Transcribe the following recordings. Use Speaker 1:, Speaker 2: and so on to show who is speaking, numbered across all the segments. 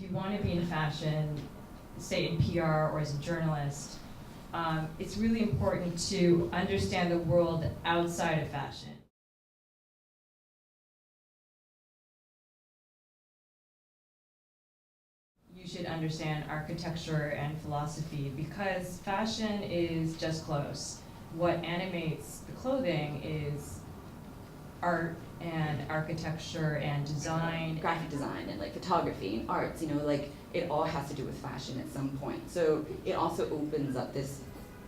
Speaker 1: you want to be in fashion, say in PR or as a journalist, it's really important to understand the world outside of fashion. You should understand architecture and philosophy because fashion is just clothes. What animates the clothing is art and architecture and design.
Speaker 2: Graphic design and like photography and arts, you know, like it all has to do with fashion at some point. So it also opens up this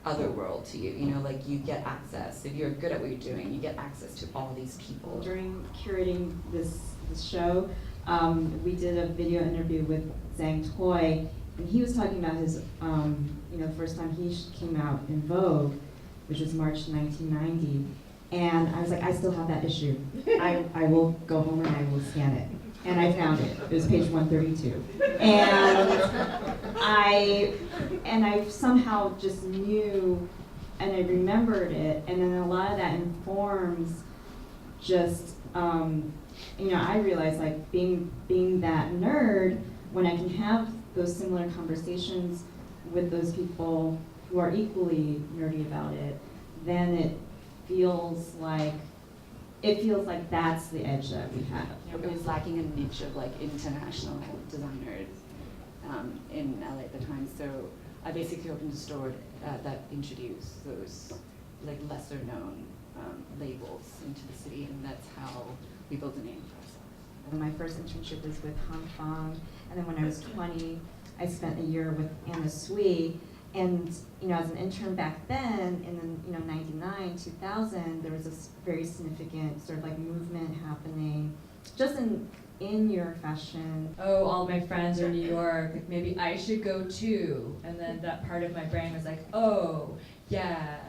Speaker 2: other world to you, you know, like you get access. If you're good at what you're doing, you get access to all these people.
Speaker 3: During curating this show, we did a video interview with Zhang Toy, and he was talking about his, the first time he came out in Vogue, which was March 1990. And I was like, I still have that issue. I will go home and I will scan it. And I found it. It was page 132. And I somehow just knew, and I remembered it, and then a lot of that informs just, I realized like being that nerd, when I can have those similar conversations with those people who are equally nerdy about it, then it feels like that's the edge that we have.
Speaker 2: It was lacking a niche of like international designers in LA at the time, so I basically opened a store that introduced those like lesser known labels into the city, and that's how we built a name for ourselves.
Speaker 3: My first internship was with Hong Kong, and then when I was 20, I spent a year with Anna Sui. And as an intern back then, in 99, 2000, there was this very significant sort of like movement happening, just in your fashion.
Speaker 1: Oh, all my friends are in New York. Maybe I should go too. And then that part of my brain was like, oh, yeah.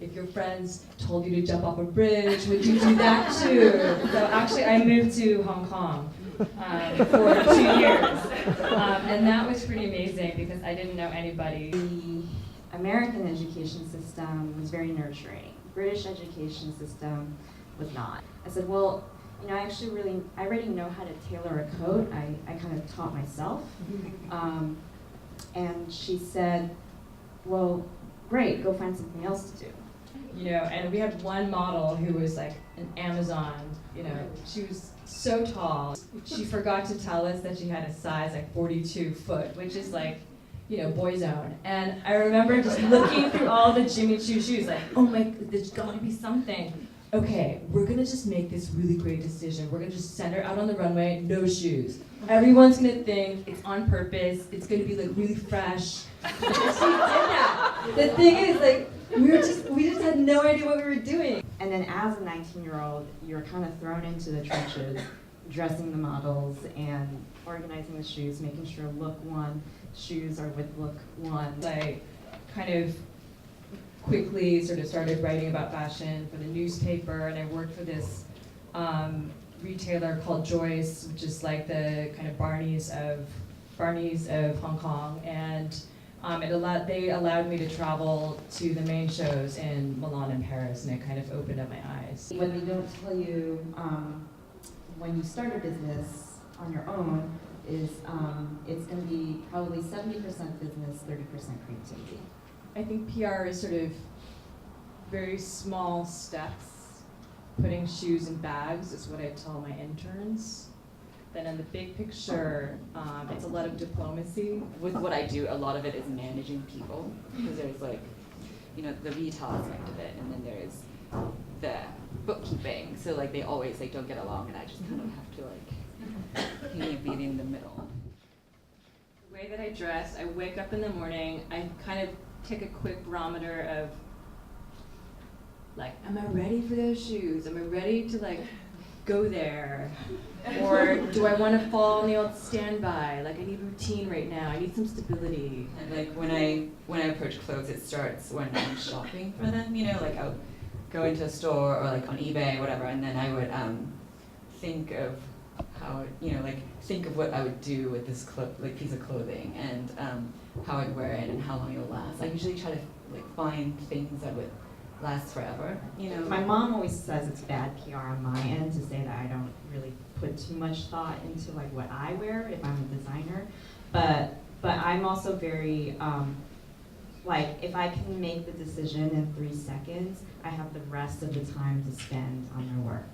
Speaker 1: If your friends told you to jump off a bridge, would you do that too? So actually, I moved to Hong Kong for 2 years. And that was pretty amazing because I didn't know anybody.
Speaker 3: The American education system was very nurturing. British education system was not. I said, well, I already know how to tailor a coat. I kind of taught myself. And she said, well, great, go find something else to do.
Speaker 1: And we had one model who was like an Amazon, she was so tall. She forgot to tell us that she had a size like 42 foot, which is like, boy zone. And I remember just looking through all the Jimmy Choo shoes, like, oh my, there's gotta be something. Okay, we're gonna just make this really great decision. We're gonna just send her out on the runway, no shoes. Everyone's gonna think it's on purpose, it's gonna be like really fresh. She did that. The thing is, like, we just had no idea what we were doing.
Speaker 3: And then as a 19-year-old, you're kind of thrown into the trenches, dressing the models and organizing the shoes, making sure look one shoes are with look one.
Speaker 1: I kind of quickly sort of started writing about fashion for the newspaper, and I worked for this retailer called Joyce, which is like the kind of Barney's of Hong Kong, and they allowed me to travel to the main shows in Milan and Paris, and it kind of opened up my eyes.
Speaker 3: What they don't tell you when you start a business on your own is it's going to be probably 70% business, 30% creativity.
Speaker 1: I think PR is sort of very small steps. Putting shoes in bags is what I tell my interns. Then in the big picture, it's a lot of diplomacy.
Speaker 2: With what I do, a lot of it is managing people, because there's like, the retail aspect of it, and then there's the bookkeeping. So like they always like don't get along, and I just kind of have to like be in the middle.
Speaker 1: The way that I dress, I wake up in the morning, I kind of take a quick barometer of like, am I ready for those shoes? Am I ready to like go there? Or do I want to fall on the old standby? Like I need routine right now. I need some stability.
Speaker 2: And like when I approach clothes, it starts when I'm shopping for them. Like I'll go into a store or like on eBay or whatever, and then I would think of how think of what I would do with this piece of clothing, and how I'd wear it and how long it'll last. I usually try to like find things that would last forever, you know.
Speaker 3: My mom always says it's bad PR on my end to say that I don't really put too much thought into like what I wear if I'm a designer, but I'm also very like if I can make the decision in 3 seconds, I have the rest of the time to spend on my work.